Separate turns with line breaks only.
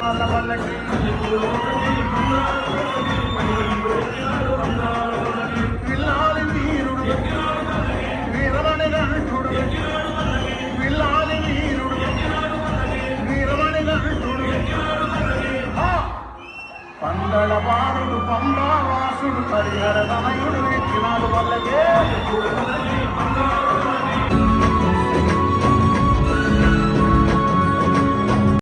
వల్లకి పిల్లాలి వీరుడు వీరమణి గంటుడు పిల్లాలి వీరుడు వీరమణి గంటుడు పందల బాలుడు పంబావాసుడు హరిహర తనయుడు ఇచ్చినాడు వల్లకే